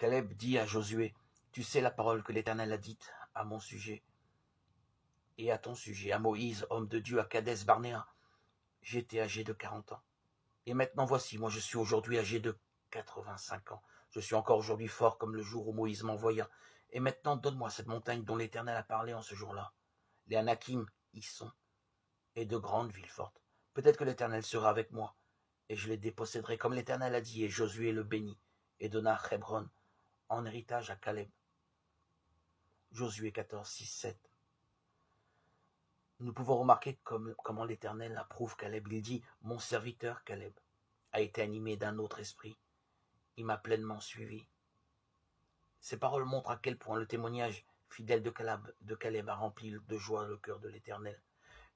Caleb dit à Josué, « Tu sais la parole que l'Éternel a dite à mon sujet et à ton sujet, à Moïse, homme de Dieu, à Kadès Barnéa. J'étais âgé de 40 ans. Et maintenant voici, moi je suis aujourd'hui âgé de 85 ans. Je suis encore aujourd'hui fort comme le jour où Moïse m'envoya. Et maintenant donne-moi cette montagne dont l'Éternel a parlé en ce jour-là. Les Anakim y sont, et de grandes villes fortes. Peut-être que l'Éternel sera avec moi, et je les déposséderai comme l'Éternel a dit, et Josué le bénit, et donna Hébron en héritage à Caleb. » Josué 14, 6, 7. Nous pouvons remarquer comment l'Éternel approuve Caleb. Il dit, « Mon serviteur Caleb a été animé d'un autre esprit. Il m'a pleinement suivi. » Ces paroles montrent à quel point le témoignage fidèle de Caleb a rempli de joie le cœur de l'Éternel.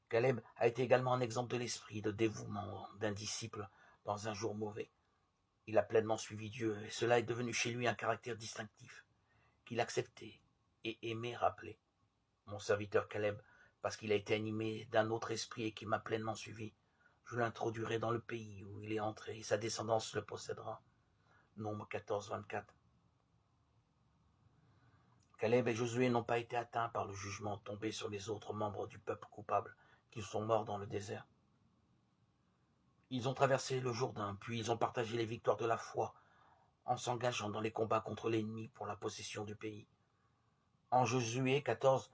Caleb a été également un exemple de l'esprit de dévouement d'un disciple dans un jour mauvais. Il a pleinement suivi Dieu et cela est devenu chez lui un caractère distinctif qu'il acceptait et aimait rappeler. Mon serviteur Caleb, parce qu'il a été animé d'un autre esprit et qui m'a pleinement suivi, je l'introduirai dans le pays où il est entré et sa descendance le possédera. Nombre 14, 24. Caleb et Josué n'ont pas été atteints par le jugement tombé sur les autres membres du peuple coupable qui sont morts dans le désert. Ils ont traversé le Jourdain, puis ils ont partagé les victoires de la foi en s'engageant dans les combats contre l'ennemi pour la possession du pays. En Josué 14,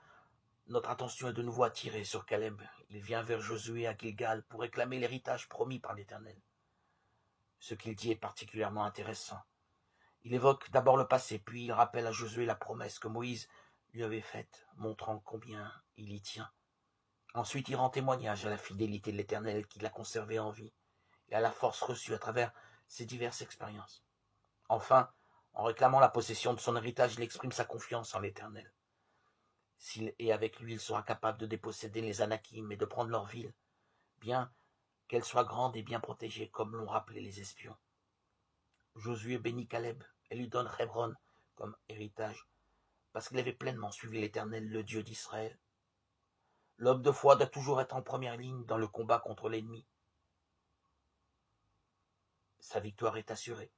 notre attention est de nouveau attirée sur Caleb. Il vient vers Josué à Gilgal pour réclamer l'héritage promis par l'Éternel. Ce qu'il dit est particulièrement intéressant. Il évoque d'abord le passé, puis il rappelle à Josué la promesse que Moïse lui avait faite, montrant combien il y tient. Ensuite, il rend témoignage à la fidélité de l'Éternel qui l'a conservé en vie et à la force reçue à travers ses diverses expériences. Enfin, en réclamant la possession de son héritage, il exprime sa confiance en l'Éternel. S'il est avec lui, il sera capable de déposséder les Anakim et de prendre leur ville, bien qu'elle soit grande et bien protégée, comme l'ont rappelé les espions. Josué bénit Caleb et lui donne Hébron comme héritage, parce qu'il avait pleinement suivi l'Éternel, le Dieu d'Israël. L'homme de foi doit toujours être en première ligne dans le combat contre l'ennemi. Sa victoire est assurée.